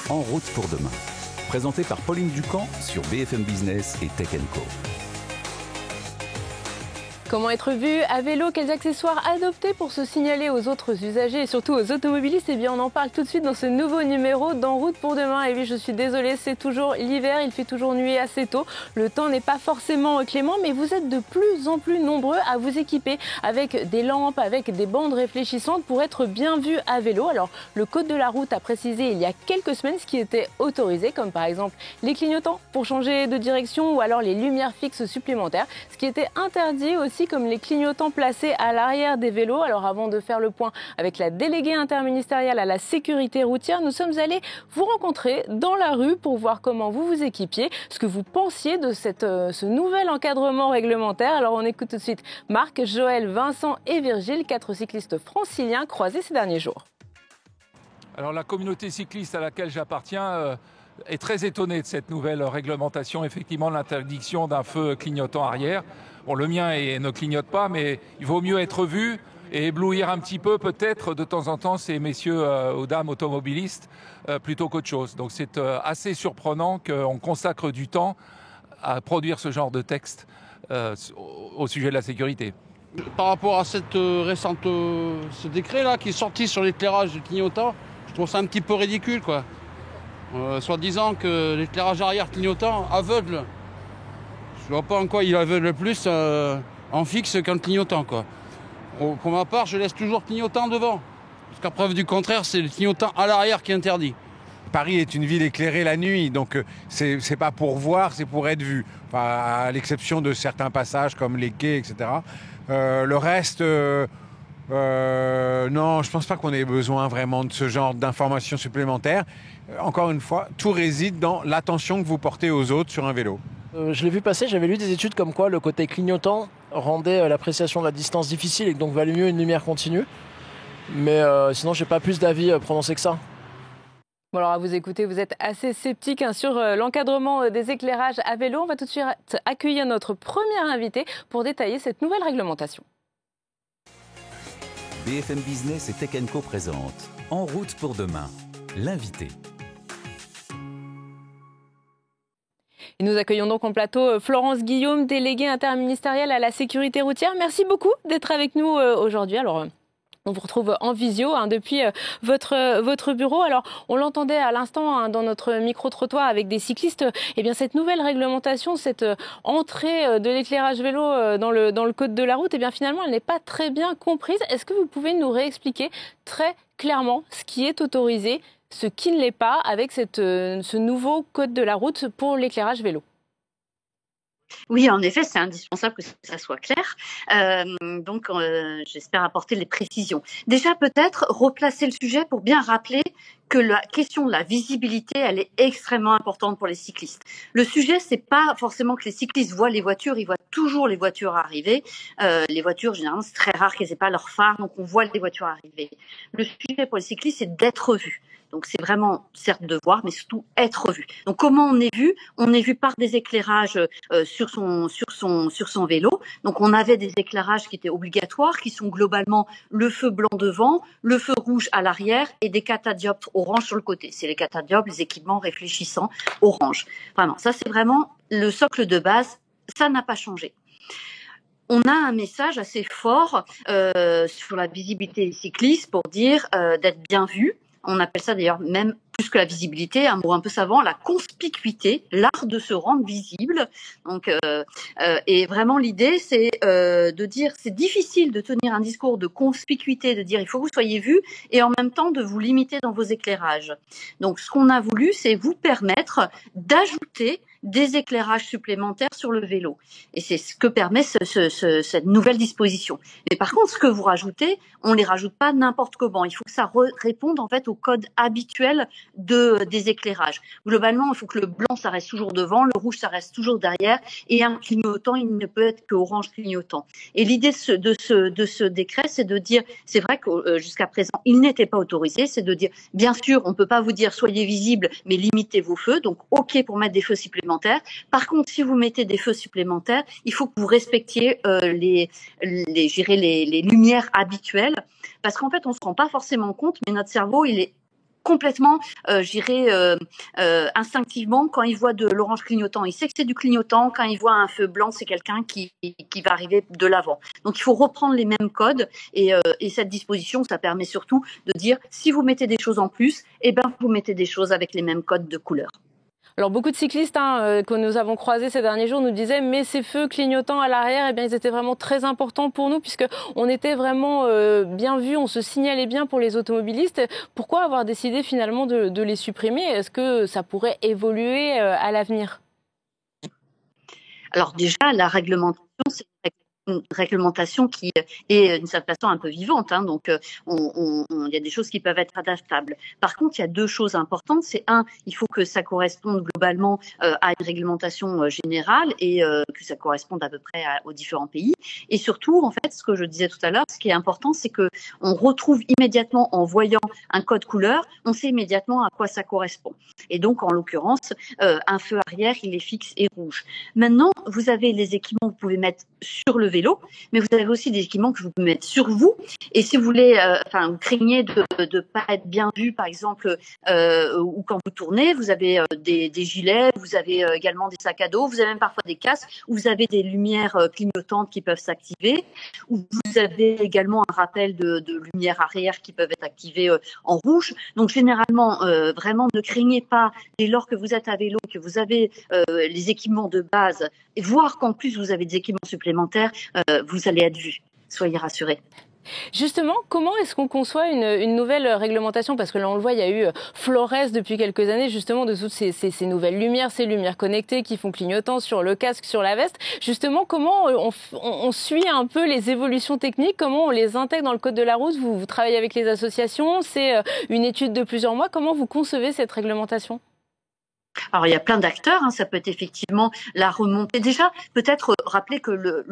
En route pour demain. Présenté par Pauline Ducamp sur BFM Business et Tech & Co. Comment être vu à vélo? Quels accessoires adopter pour se signaler aux autres usagers et surtout aux automobilistes? Eh bien, on en parle tout de suite dans ce nouveau numéro d'En route pour demain. Et oui, je suis désolée, c'est toujours l'hiver, il fait toujours nuit assez tôt. Le temps n'est pas forcément clément, mais vous êtes de plus en plus nombreux à vous équiper avec des lampes, avec des bandes réfléchissantes pour être bien vu à vélo. Alors, le code de la route a précisé il y a quelques semaines ce qui était autorisé, comme par exemple les clignotants pour changer de direction ou alors les lumières fixes supplémentaires. Ce qui était interdit aussi, comme les clignotants placés à l'arrière des vélos. Alors avant de faire le point avec la déléguée interministérielle à la sécurité routière, nous sommes allés vous rencontrer dans la rue pour voir comment vous vous équipiez, ce que vous pensiez de ce nouvel encadrement réglementaire. Alors on écoute tout de suite Marc, Joël, Vincent et Virgile, 4 cyclistes franciliens croisés ces derniers jours. Alors la communauté cycliste à laquelle j'appartiens est très étonnée de cette nouvelle réglementation, effectivement l'interdiction d'un feu clignotant arrière. Bon, le mien ne clignote pas, mais il vaut mieux être vu et éblouir un petit peu peut-être de temps en temps ces messieurs ou dames automobilistes plutôt qu'autre chose. Donc c'est assez surprenant qu'on consacre du temps à produire ce genre de texte au sujet de la sécurité. Par rapport à ce décret-là qui est sorti sur l'éclairage du clignotant, je trouve ça un petit peu ridicule, quoi. Soit disant que l'éclairage arrière clignotant aveugle. Je vois pas en quoi il aveugle plus en fixe qu'en clignotant, quoi. Pour ma part, je laisse toujours clignotant devant. Jusqu'à preuve du contraire, c'est le clignotant à l'arrière qui est interdit. Paris est une ville éclairée la nuit, donc c'est pas pour voir, c'est pour être vu. Enfin, à l'exception de certains passages comme les quais, etc. Le reste, non, je pense pas qu'on ait besoin vraiment de ce genre d'informations supplémentaires. Encore une fois, tout réside dans l'attention que vous portez aux autres sur un vélo. Je l'ai vu passer, j'avais lu des études comme quoi le côté clignotant rendait l'appréciation de la distance difficile et que donc valait mieux une lumière continue. Mais sinon, j'ai pas plus d'avis prononcé que ça. Bon alors à vous écouter, vous êtes assez sceptique sur l'encadrement des éclairages à vélo. On va tout de suite accueillir notre premier invité pour détailler cette nouvelle réglementation. BFM Business et Tech & Co présente En route pour demain, l'invité. Et nous accueillons donc en plateau Florence Guillaume, déléguée interministérielle à la sécurité routière. Merci beaucoup d'être avec nous aujourd'hui. Alors, on vous retrouve en visio depuis votre bureau. Alors, on l'entendait à l'instant dans notre micro-trottoir avec des cyclistes. Eh bien, cette nouvelle réglementation, cette entrée de l'éclairage vélo dans le code de la route, eh bien, finalement, elle n'est pas très bien comprise. Est-ce que vous pouvez nous réexpliquer très clairement ce qui est autorisé, ce qui ne l'est pas avec ce nouveau code de la route pour l'éclairage vélo? Oui, en effet, c'est indispensable que ça soit clair. Donc, j'espère apporter les précisions. Déjà, peut-être replacer le sujet pour bien rappeler que la question de la visibilité, elle est extrêmement importante pour les cyclistes. Le sujet, c'est pas forcément que les cyclistes voient les voitures, ils voient toujours les voitures arriver. Les voitures, généralement, c'est très rare qu'elles aient pas leur phare, donc on voit les voitures arriver. Le sujet pour les cyclistes, c'est d'être vu. Donc c'est vraiment, certes, de voir, mais surtout être vu. Donc comment on est vu? On est vu par des éclairages sur son vélo. Donc on avait des éclairages qui étaient obligatoires, qui sont globalement le feu blanc devant, le feu rouge à l'arrière et des catadioptres orange sur le côté. C'est les catadioptres, les équipements réfléchissants orange. Vraiment, ça c'est vraiment le socle de base. Ça n'a pas changé. On a un message assez fort sur la visibilité des cyclistes pour dire d'être bien vu. On appelle ça d'ailleurs même plus que la visibilité, un mot un peu savant, la conspicuité, l'art de se rendre visible. Donc, et vraiment l'idée, c'est de dire, c'est difficile de tenir un discours de conspicuité, de dire il faut que vous soyez vu, et en même temps de vous limiter dans vos éclairages. Donc, ce qu'on a voulu, c'est vous permettre d'ajouter des éclairages supplémentaires sur le vélo. Et c'est ce que permet cette nouvelle disposition. Mais par contre, ce que vous rajoutez, on les rajoute pas n'importe comment. Il faut que ça réponde en fait au code habituel des éclairages. Globalement, il faut que le blanc, ça reste toujours devant, le rouge, ça reste toujours derrière, et un clignotant, il ne peut être qu'orange clignotant. Et l'idée de ce décret, c'est de dire, c'est vrai que jusqu'à présent, il n'était pas autorisé, c'est de dire, bien sûr, on peut pas vous dire soyez visible, mais limitez vos feux, donc ok pour mettre des feux supplémentaires. Par contre, si vous mettez des feux supplémentaires, il faut que vous respectiez les lumières habituelles, parce qu'en fait, on se rend pas forcément compte, mais notre cerveau, il est complètement, instinctivement, quand il voit de l'orange clignotant, il sait que c'est du clignotant. Quand il voit un feu blanc, c'est quelqu'un qui va arriver de l'avant. Donc il faut reprendre les mêmes codes et cette disposition, ça permet surtout de dire si vous mettez des choses en plus, eh ben vous mettez des choses avec les mêmes codes de couleur. Alors beaucoup de cyclistes que nous avons croisés ces derniers jours nous disaient mais ces feux clignotants à l'arrière, eh bien ils étaient vraiment très importants pour nous puisque on était vraiment bien vus, on se signalait bien pour les automobilistes. Pourquoi avoir décidé finalement de les supprimer? Est-ce que ça pourrait évoluer à l'avenir? Alors déjà, la réglementation, c'est une réglementation qui est d'une certaine façon un peu vivante, hein, donc il y a des choses qui peuvent être adaptables. Par contre, il y a deux choses importantes. C'est un, il faut que ça corresponde globalement à une réglementation générale et que ça corresponde à peu près aux différents pays. Et surtout, en fait, ce que je disais tout à l'heure, ce qui est important, c'est que on retrouve immédiatement, en voyant un code couleur, on sait immédiatement à quoi ça correspond. Et donc, en l'occurrence, un feu arrière, il est fixe et rouge. Maintenant, vous avez les équipements que vous pouvez mettre sur le vélo, mais vous avez aussi des équipements que vous pouvez mettre sur vous. Et si vous voulez, vous craignez de pas être bien vu, par exemple, ou quand vous tournez, vous avez des gilets, vous avez également des sacs à dos, vous avez même parfois des casques, où vous avez des lumières clignotantes qui peuvent s'activer, où vous avez également un rappel de lumières arrière qui peuvent être activées en rouge. Donc généralement, vraiment, ne craignez pas, dès lors que vous êtes à vélo, que vous avez les équipements de base, et voire qu'en plus vous avez des équipements supplémentaires, vous allez être vu. Soyez rassurés. Justement, comment est-ce qu'on conçoit une nouvelle réglementation? Parce que là, on le voit, il y a eu Flores depuis quelques années, justement, de toutes ces nouvelles lumières, ces lumières connectées qui font clignotant sur le casque, sur la veste. Justement, comment on suit un peu les évolutions techniques? Comment on les intègre dans le code de la route? Vous travaillez avec les associations, c'est une étude de plusieurs mois. Comment vous concevez cette réglementation? Alors, il y a plein d'acteurs, hein. Ça peut être effectivement la remontée. Déjà, peut-être rappeler que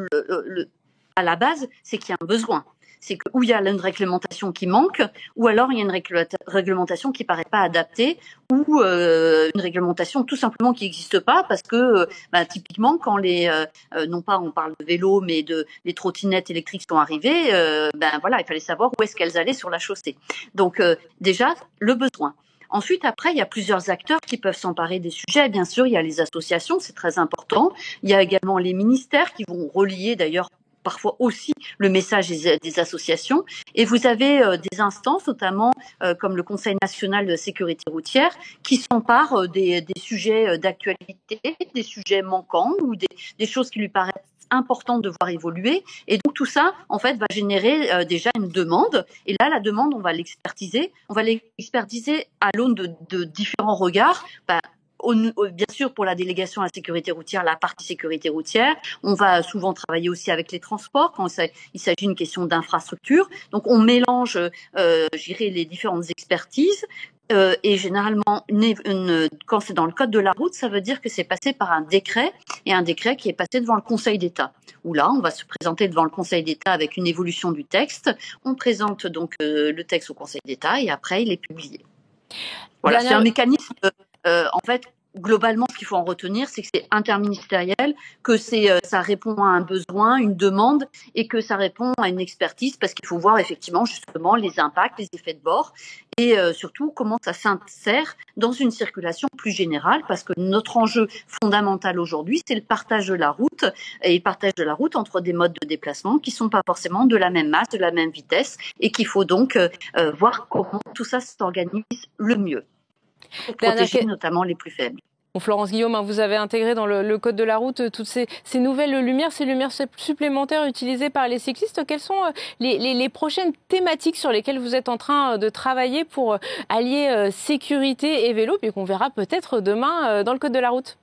à la base, c'est qu'il y a un besoin. C'est que où il y a une réglementation qui manque, ou alors il y a une réglementation qui paraît pas adaptée, ou une réglementation tout simplement qui n'existe pas, parce que typiquement quand non pas on parle de vélo, mais les trottinettes électriques sont arrivées, il fallait savoir où est-ce qu'elles allaient sur la chaussée. Donc déjà le besoin. Ensuite, après, il y a plusieurs acteurs qui peuvent s'emparer des sujets. Bien sûr, il y a les associations, c'est très important. Il y a également les ministères qui vont relier d'ailleurs parfois aussi le message des associations. Et vous avez des instances, notamment comme le Conseil national de sécurité routière, qui s'emparent des sujets d'actualité, des sujets manquants ou des choses qui lui paraissent importantes de voir évoluer. Et donc tout ça, en fait, va générer déjà une demande. Et là, la demande, on va l'expertiser. On va l'expertiser à l'aune de différents regards. Bien sûr, pour la délégation à la sécurité routière, la partie sécurité routière, on va souvent travailler aussi avec les transports quand il s'agit d'une question d'infrastructure. Donc, on mélange, les différentes expertises. Et généralement, quand c'est dans le code de la route, ça veut dire que c'est passé par un décret, et un décret qui est passé devant le Conseil d'État. Où là, on va se présenter devant le Conseil d'État avec une évolution du texte. On présente donc le texte au Conseil d'État et après, il est publié. Voilà, c'est un mécanisme, en fait, globalement, ce qu'il faut en retenir, c'est que c'est interministériel, que ça répond à un besoin, une demande, et que ça répond à une expertise, parce qu'il faut voir effectivement justement les impacts, les effets de bord, et surtout comment ça s'insère dans une circulation plus générale, parce que notre enjeu fondamental aujourd'hui, c'est le partage de la route, et le partage de la route entre des modes de déplacement qui sont pas forcément de la même masse, de la même vitesse, et qu'il faut donc voir comment tout ça s'organise le mieux. Pour protéger notamment les plus faibles. Bon, Florence Guillaume, vous avez intégré dans le code de la route toutes ces nouvelles lumières, ces lumières supplémentaires utilisées par les cyclistes. Quelles sont les prochaines thématiques sur lesquelles vous êtes en train de travailler pour allier sécurité et vélo, puis qu'on verra peut-être demain dans le code de la route?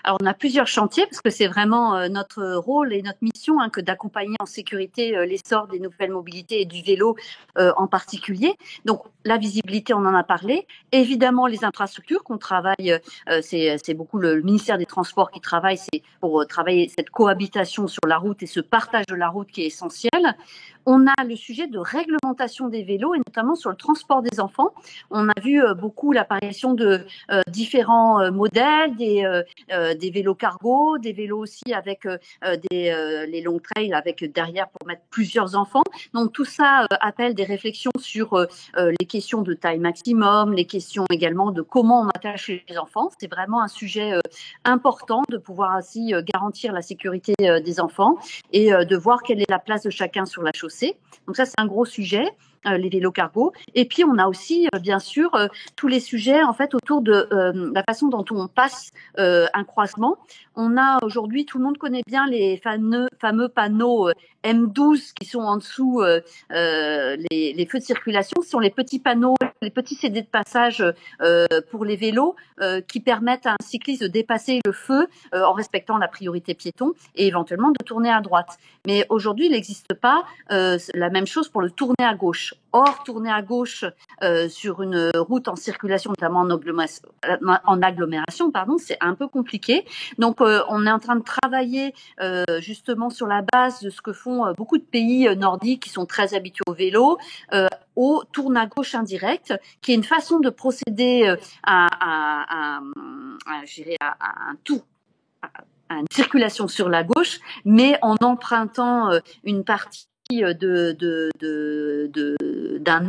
Alors, on a plusieurs chantiers parce que c'est vraiment notre rôle et notre mission que d'accompagner en sécurité l'essor des nouvelles mobilités et du vélo en particulier. Donc, la visibilité, on en a parlé. Évidemment, les infrastructures qu'on travaille, c'est beaucoup le ministère des Transports qui travaille, c'est pour travailler cette cohabitation sur la route et ce partage de la route qui est essentiel. On a le sujet de réglementation des vélos et notamment sur le transport des enfants. On a vu beaucoup l'apparition de différents modèles, des vélos cargo, des vélos aussi avec les long trails avec derrière pour mettre plusieurs enfants. Donc tout ça appelle des réflexions sur les questions de taille maximum, les questions également de comment on attache les enfants. C'est vraiment un sujet important de pouvoir ainsi garantir la sécurité des enfants et de voir quelle est la place de chacun sur la chaussée. Donc ça, c'est un gros sujet. Les vélos cargo. Et puis, on a aussi, bien sûr, tous les sujets en fait autour de la façon dont on passe un croisement. On a aujourd'hui, tout le monde connaît bien les fameux panneaux M12 qui sont en dessous les feux de circulation. Ce sont les petits panneaux, les petits CD de passage pour les vélos qui permettent à un cycliste de dépasser le feu en respectant la priorité piéton et éventuellement de tourner à droite. Mais aujourd'hui, il n'existe pas la même chose pour le tourner à gauche. Or, tourner à gauche sur une route en circulation, notamment en agglomération, c'est un peu compliqué. Donc, on est en train de travailler justement sur la base de ce que font beaucoup de pays nordiques qui sont très habitués au vélo, au tourne à gauche indirect, qui est une façon de procéder à une circulation sur la gauche, mais en empruntant une partie d'un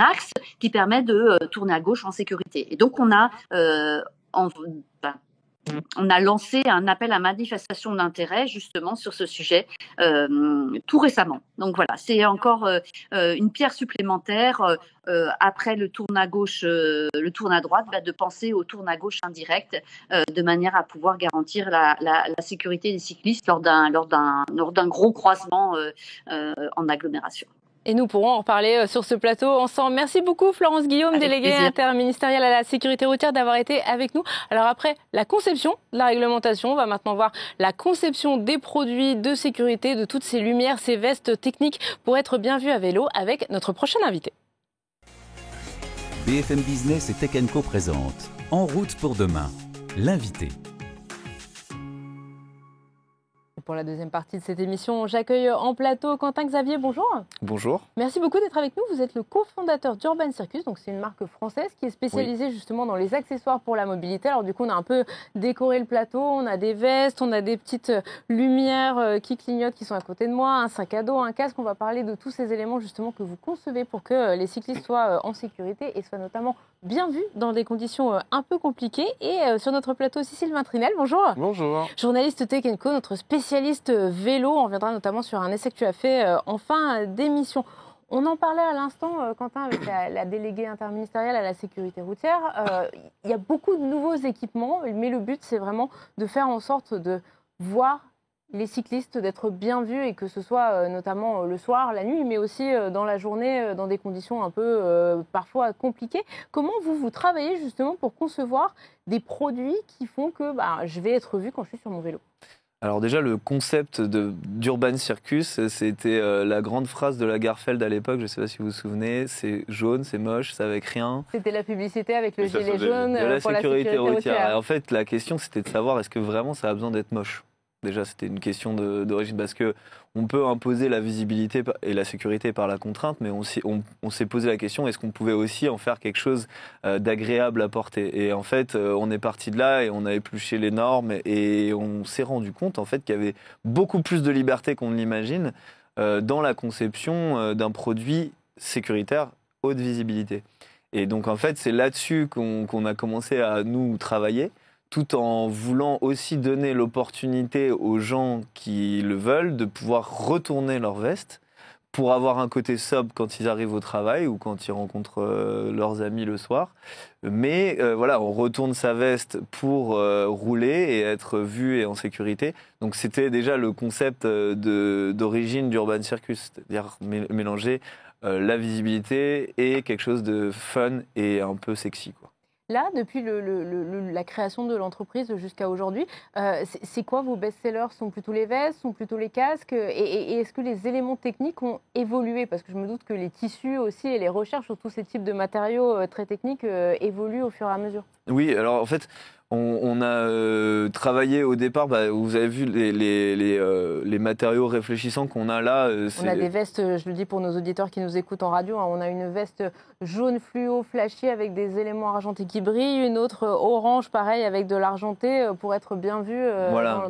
axe qui permet de tourner à gauche en sécurité. Et donc on a lancé un appel à manifestation d'intérêt justement sur ce sujet tout récemment. Donc voilà, c'est encore une pierre supplémentaire après le tourne à gauche, le tourne à droite, de penser au tourne à gauche indirect de manière à pouvoir garantir la sécurité des cyclistes lors d'un gros croisement en agglomération. Et nous pourrons en reparler sur ce plateau ensemble. Merci beaucoup Florence Guillaume, déléguée interministérielle à la sécurité routière, d'avoir été avec nous. Alors après la conception de la réglementation, on va maintenant voir la conception des produits de sécurité, de toutes ces lumières, ces vestes techniques pour être bien vu à vélo avec notre prochain invité. BFM Business et Tech & Co présente En route pour demain, l'invité. Pour la deuxième partie de cette émission, j'accueille en plateau Quentin Xavier, bonjour. Bonjour. Merci beaucoup d'être avec nous. Vous êtes le cofondateur d'Urban Circus, donc c'est une marque française qui est spécialisée justement dans les accessoires pour la mobilité. Alors du coup, on a un peu décoré le plateau, on a des vestes, on a des petites lumières qui clignotent qui sont à côté de moi, un sac à dos, un casque. On va parler de tous ces éléments justement que vous concevez pour que les cyclistes soient en sécurité et soient notamment bien vus dans des conditions un peu compliquées. Et sur notre plateau aussi, Sylvain Trinel, bonjour. Bonjour. Journaliste Tech & Co, notre spécialiste vélo. On reviendra notamment sur un essai que tu as fait en fin d'émission. On en parlait à l'instant, Quentin, avec la déléguée interministérielle à la sécurité routière. Il y a beaucoup de nouveaux équipements, mais le but, c'est vraiment de faire en sorte de voir les cyclistes, d'être bien vus et que ce soit notamment le soir, la nuit, mais aussi dans la journée, dans des conditions un peu parfois compliquées. Comment vous travaillez justement pour concevoir des produits qui font que je vais être vu quand je suis sur mon vélo ? Alors déjà, le concept d'Urban Circus, c'était la grande phrase de Lagerfeld à l'époque, je ne sais pas si vous vous souvenez, c'est jaune, c'est moche, ça avec rien. C'était la publicité avec le gilet jaune pour la sécurité routière. Et en fait, la question, c'était de savoir est-ce que vraiment ça a besoin d'être moche. Déjà, c'était une question d'origine parce que on peut imposer la visibilité et la sécurité par la contrainte, mais on s'est posé la question est-ce qu'on pouvait aussi en faire quelque chose d'agréable à porter. Et en fait, on est parti de là et on a épluché les normes et on s'est rendu compte en fait qu'il y avait beaucoup plus de liberté qu'on ne l'imagine dans la conception d'un produit sécuritaire haute visibilité. Et donc en fait, c'est là-dessus qu'on a commencé à nous travailler, tout en voulant aussi donner l'opportunité aux gens qui le veulent de pouvoir retourner leur veste pour avoir un côté sobre quand ils arrivent au travail ou quand ils rencontrent leurs amis le soir. Mais voilà, on retourne sa veste pour rouler et être vu et en sécurité. Donc c'était déjà le concept d'origine d'Urban Circus, c'est-à-dire mélanger la visibilité et quelque chose de fun et un peu sexy, quoi. Là, depuis la création de l'entreprise jusqu'à aujourd'hui, c'est quoi vos best-sellers? Sont plutôt les vestes, sont plutôt les casques? Et est-ce que les éléments techniques ont évolué? Parce que je me doute que les tissus aussi et les recherches sur tous ces types de matériaux très techniques évoluent au fur et à mesure. Oui, alors en fait, On a travaillé au départ, vous avez vu les matériaux réfléchissants qu'on a là. On a des vestes, je le dis pour nos auditeurs qui nous écoutent en radio, on a une veste jaune fluo flashy avec des éléments argentés qui brillent, une autre orange pareil avec de l'argenté pour être bien vu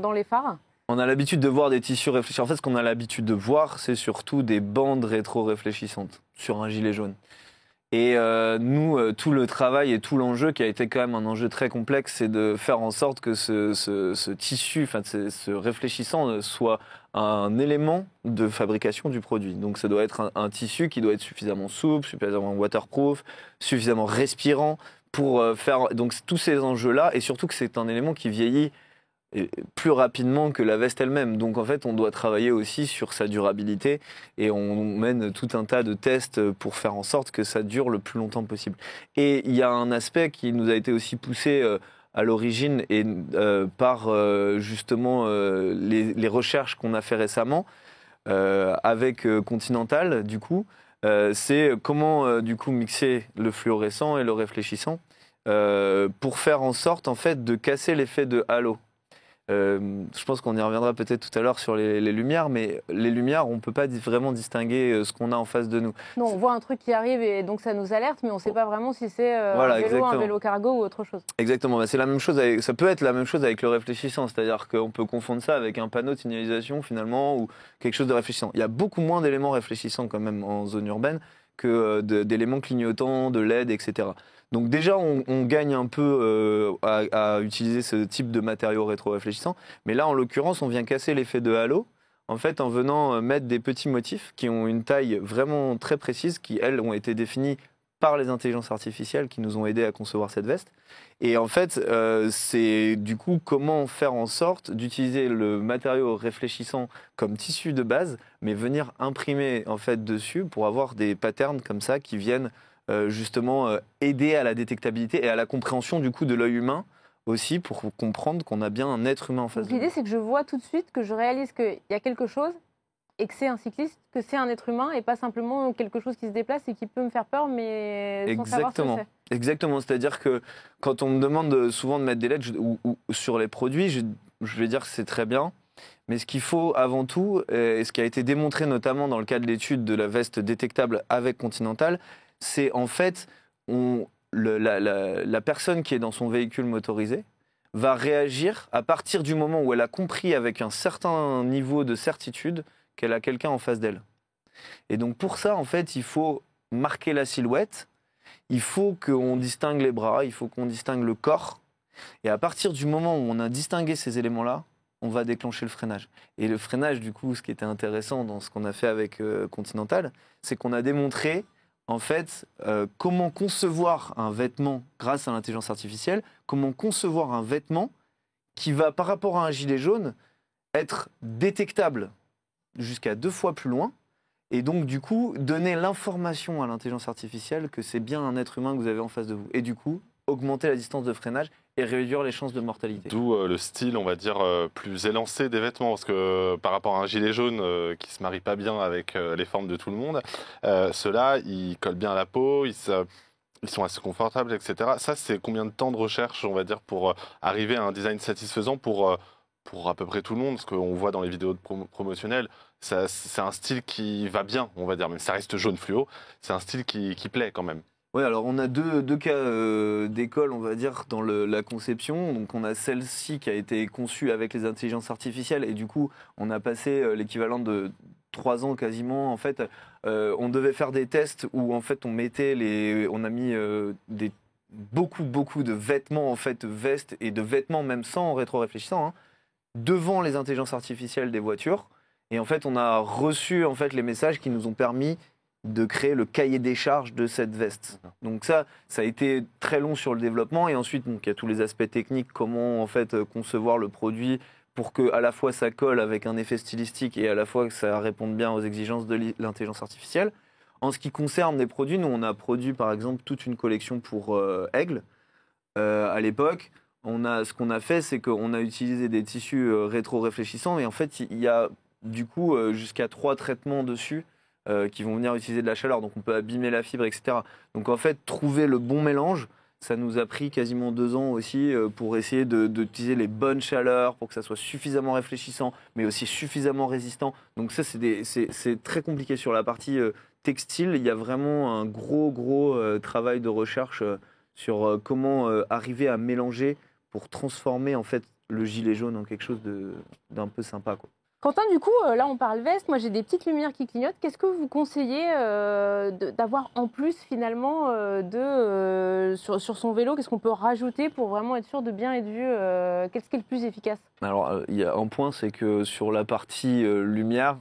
dans les phares. On a l'habitude de voir des tissus réfléchissants. En fait, ce qu'on a l'habitude de voir, c'est surtout des bandes rétro-réfléchissantes sur un gilet jaune. Et nous, tout le travail et tout l'enjeu, qui a été quand même un enjeu très complexe, c'est de faire en sorte que ce tissu, ce réfléchissant, soit un élément de fabrication du produit. Donc ça doit être un tissu qui doit être suffisamment souple, suffisamment waterproof, suffisamment respirant pour faire donc tous ces enjeux-là, et surtout que c'est un élément qui vieillit plus rapidement que la veste elle-même. Donc en fait, on doit travailler aussi sur sa durabilité et on mène tout un tas de tests pour faire en sorte que ça dure le plus longtemps possible. Et il y a un aspect qui nous a été aussi poussé à l'origine et par justement les recherches qu'on a fait récemment avec Continental, du coup, c'est comment du coup mixer le fluorescent et le réfléchissant pour faire en sorte en fait de casser l'effet de halo. Je pense qu'on y reviendra peut-être tout à l'heure sur les lumières, mais les lumières, on ne peut pas vraiment distinguer ce qu'on a en face de nous. Non, on voit un truc qui arrive et donc ça nous alerte, mais on ne sait pas vraiment si c'est un vélo cargo ou autre chose. Exactement, c'est la même chose ça peut être la même chose avec le réfléchissant, c'est-à-dire qu'on peut confondre ça avec un panneau de signalisation finalement ou quelque chose de réfléchissant. Il y a beaucoup moins d'éléments réfléchissants quand même en zone urbaine que d'éléments clignotants, de LED, etc. Donc déjà, on gagne un peu à utiliser ce type de matériaux rétro-réfléchissants. Mais là, en l'occurrence, on vient casser l'effet de halo, en fait, en venant mettre des petits motifs qui ont une taille vraiment très précise, qui, elles, ont été définies par les intelligences artificielles qui nous ont aidés à concevoir cette veste. Et en fait, c'est du coup comment faire en sorte d'utiliser le matériau réfléchissant comme tissu de base, mais venir imprimer en fait dessus pour avoir des patterns comme ça qui viennent justement aider à la détectabilité et à la compréhension du coup de l'œil humain aussi pour comprendre qu'on a bien un être humain en face de nous. L'idée, c'est que je vois tout de suite, que je réalise qu'il y a quelque chose et que c'est un cycliste, que c'est un être humain et pas simplement quelque chose qui se déplace et qui peut me faire peur, mais sans savoir ce que c'est. Exactement, c'est-à-dire que quand on me demande souvent de mettre des LED ou sur les produits, je vais dire que c'est très bien. Mais ce qu'il faut avant tout, et ce qui a été démontré notamment dans le cas de l'étude de la veste détectable avec Continental, c'est en fait la personne qui est dans son véhicule motorisé va réagir à partir du moment où elle a compris avec un certain niveau de certitude qu'elle a quelqu'un en face d'elle. Et donc pour ça, en fait, il faut marquer la silhouette, il faut qu'on distingue les bras, il faut qu'on distingue le corps. Et à partir du moment où on a distingué ces éléments-là, on va déclencher le freinage. Et le freinage, du coup, ce qui était intéressant dans ce qu'on a fait avec Continental, c'est qu'on a démontré, en fait, comment concevoir un vêtement grâce à l'intelligence artificielle, comment concevoir un vêtement qui va, par rapport à un gilet jaune, être détectable jusqu'à 2 fois plus loin, et donc, du coup, donner l'information à l'intelligence artificielle que c'est bien un être humain que vous avez en face de vous. Et du coup, augmenter la distance de freinage et réduire les chances de mortalité. D'où le style, on va dire, plus élancé des vêtements, parce que par rapport à un gilet jaune qui se marie pas bien avec les formes de tout le monde, ceux-là, ils collent bien à la peau, ils sont assez confortables, etc. Ça, c'est combien de temps de recherche, on va dire, pour arriver à un design satisfaisant pour à peu près tout le monde, parce qu'on voit dans les vidéos promotionnelles, c'est un style qui va bien, on va dire, même si ça reste jaune fluo, c'est un style qui plaît quand même. Oui, alors on a deux cas d'école, on va dire, dans la conception. Donc on a celle-ci qui a été conçue avec les intelligences artificielles et du coup on a passé l'équivalent de 3 ans quasiment. En fait, on devait faire des tests où en fait on a mis beaucoup de vêtements, en fait, vestes et de vêtements même sans rétro-réfléchissant, devant les intelligences artificielles des voitures. Et en fait on a reçu en fait les messages qui nous ont permis de créer le cahier des charges de cette veste. Donc ça a été très long sur le développement et ensuite donc il y a tous les aspects techniques, comment en fait concevoir le produit pour que à la fois ça colle avec un effet stylistique et à la fois que ça réponde bien aux exigences de l'intelligence artificielle. En ce qui concerne les produits, nous on a produit par exemple toute une collection pour Aigle. À l'époque, ce qu'on a fait, c'est qu'on a utilisé des tissus rétro-réfléchissants et en fait il y a du coup jusqu'à 3 traitements dessus qui vont venir utiliser de la chaleur, donc on peut abîmer la fibre, etc. Donc en fait, trouver le bon mélange, ça nous a pris quasiment 2 ans aussi pour essayer d'utiliser les bonnes chaleurs, pour que ça soit suffisamment réfléchissant, mais aussi suffisamment résistant. Donc ça, c'est très compliqué. Sur la partie textile, il y a vraiment un gros travail de recherche sur comment arriver à mélanger pour transformer en fait le gilet jaune en quelque chose d'un peu sympa, quoi. Quentin, du coup, là on parle veste, moi j'ai des petites lumières qui clignotent. Qu'est-ce que vous conseillez d'avoir en plus finalement sur son vélo? Qu'est-ce qu'on peut rajouter pour vraiment être sûr de bien être vu? Qu'est-ce qui est le plus efficace? Alors, il y a un point, c'est que sur la partie lumière,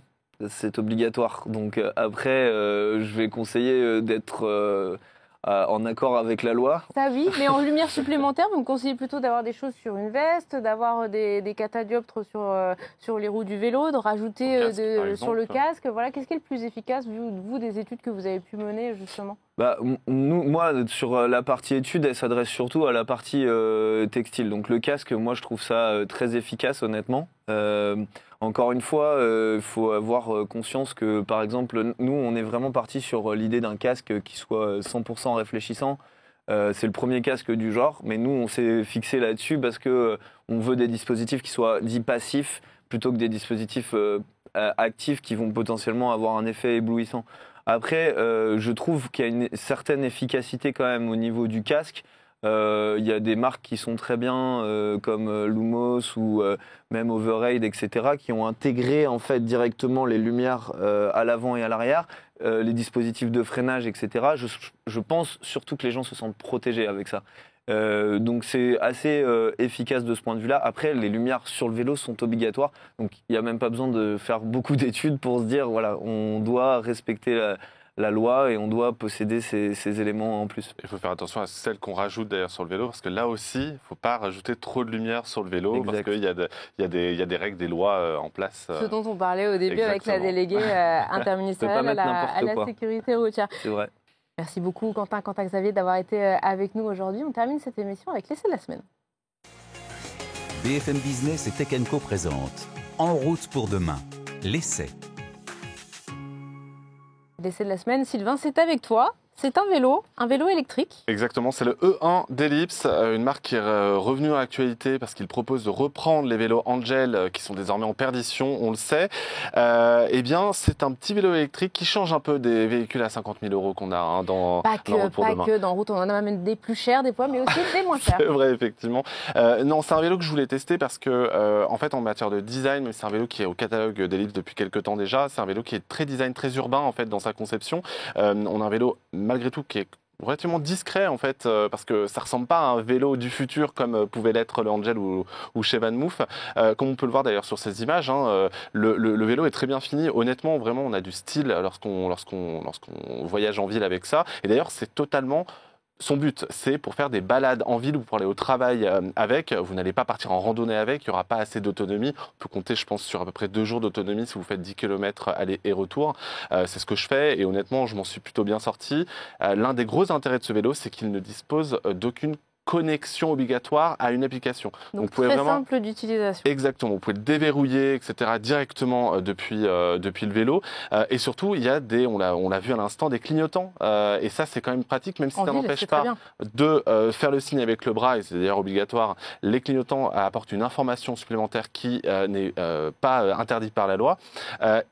c'est obligatoire. Donc après, je vais conseiller d'être en accord avec la loi. Ça oui, mais en lumière supplémentaire, vous me conseillez plutôt d'avoir des choses sur une veste, d'avoir des catadioptres sur les roues du vélo, de rajouter casque, sur le casque. Voilà, qu'est-ce qui est le plus efficace, vous, des études que vous avez pu mener justement? Moi, sur la partie études, elle s'adresse surtout à la partie textile. Donc le casque, moi, je trouve ça très efficace, honnêtement. Encore une fois, il faut avoir conscience que, par exemple, nous, on est vraiment parti sur l'idée d'un casque qui soit 100% réfléchissant. C'est le premier casque du genre, mais nous, on s'est fixé là-dessus parce qu'on veut des dispositifs qui soient dits passifs plutôt que des dispositifs actifs qui vont potentiellement avoir un effet éblouissant. Après, je trouve qu'il y a une certaine efficacité quand même au niveau du casque. Il y a des marques qui sont très bien, comme Lumos ou même Override, etc., qui ont intégré en fait directement les lumières à l'avant et à l'arrière, les dispositifs de freinage, etc. Je pense surtout que les gens se sentent protégés avec ça. Donc c'est assez efficace de ce point de vue-là. Après, les lumières sur le vélo sont obligatoires, donc il n'y a même pas besoin de faire beaucoup d'études pour se dire, voilà, on doit respecter la loi et on doit posséder ces éléments en plus. Il faut faire attention à celles qu'on rajoute d'ailleurs sur le vélo, parce que là aussi, il ne faut pas rajouter trop de lumière sur le vélo, exact. Parce qu'il y a des règles, des lois en place. Ce dont on parlait au début avec la déléguée interministérielle à la sécurité routière. C'est vrai. Merci beaucoup Quentin Xavier d'avoir été avec nous aujourd'hui. On termine cette émission avec l'essai de la semaine. BFM Business et Tech & Co présente En route pour demain, l'essai. L'essai de la semaine, Sylvain, c'est avec toi. C'est un vélo électrique. Exactement, c'est le E1 d'Ellipse, une marque qui est revenue à l'actualité parce qu'il propose de reprendre les vélos Angel qui sont désormais en perdition, on le sait. Eh bien, c'est un petit vélo électrique qui change un peu des véhicules à 50 000 € qu'on a dans Route pour demain. Pas que dans Route, on en a même des plus chers des fois, mais aussi des moins chers. C'est vrai, effectivement. Non, c'est un vélo que je voulais tester parce que, en fait, en matière de design, c'est un vélo qui est au catalogue d'Ellipse depuis quelques temps déjà. C'est un vélo qui est très design, très urbain en fait dans sa conception. On a un vélo malgré tout qui est relativement discret en fait parce que ça ressemble pas à un vélo du futur comme pouvait l'être le Angel ou chez Van Moof, comme on peut le voir d'ailleurs sur ces images, hein, le vélo est très bien fini, honnêtement vraiment on a du style lorsqu'on voyage en ville avec ça, et d'ailleurs c'est totalement son but, c'est pour faire des balades en ville ou pour aller au travail avec. Vous n'allez pas partir en randonnée avec, il n'y aura pas assez d'autonomie. On peut compter, je pense, sur à peu près 2 jours d'autonomie si vous faites 10 km aller et retour. C'est ce que je fais et honnêtement, je m'en suis plutôt bien sorti. L'un des gros intérêts de ce vélo, c'est qu'il ne dispose d'aucune connexion obligatoire à une application. Donc vous pouvez très simple d'utilisation. Exactement, vous pouvez le déverrouiller, etc. directement depuis le vélo. Et surtout, il y a on l'a vu à l'instant, des clignotants. Et ça, c'est quand même pratique, même si ça n'empêche pas de faire le signe avec le bras, et c'est d'ailleurs obligatoire. Les clignotants apportent une information supplémentaire qui n'est pas interdite par la loi.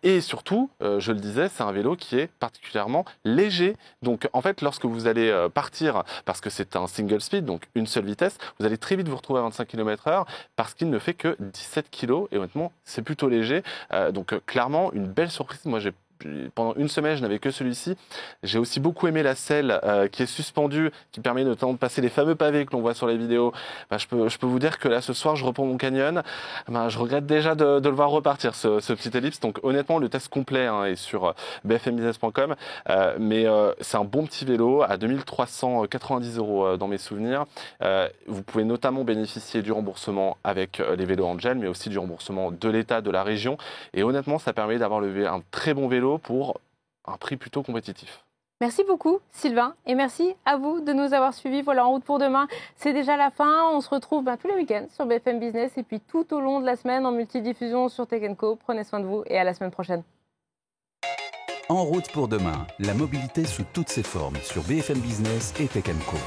Et surtout, je le disais, c'est un vélo qui est particulièrement léger. Donc en fait, lorsque vous allez partir, parce que c'est un single speed, donc une seule vitesse, vous allez très vite vous retrouver à 25 km/h parce qu'il ne fait que 17 kg et honnêtement c'est plutôt léger, donc clairement une belle surprise. Moi pendant une semaine, je n'avais que celui-ci. J'ai aussi beaucoup aimé la selle qui est suspendue, qui permet notamment de passer les fameux pavés que l'on voit sur les vidéos. Je peux vous dire que là, ce soir, je reprends mon Canyon. Je regrette déjà de le voir repartir, ce petit Ellipse. Donc honnêtement, le test complet est sur bfmbusiness.com. Mais c'est un bon petit vélo à 2390 € dans mes souvenirs. Vous pouvez notamment bénéficier du remboursement avec les vélos Angel, mais aussi du remboursement de l'État, de la région. Et honnêtement, ça permet d'avoir un très bon vélo pour un prix plutôt compétitif. Merci beaucoup Sylvain et merci à vous de nous avoir suivis. Voilà, En route pour demain, c'est déjà la fin. On se retrouve tous les week-ends sur BFM Business et puis tout au long de la semaine en multidiffusion sur Tech & Co. Prenez soin de vous et à la semaine prochaine. En route pour demain, la mobilité sous toutes ses formes sur BFM Business et Tech & Co.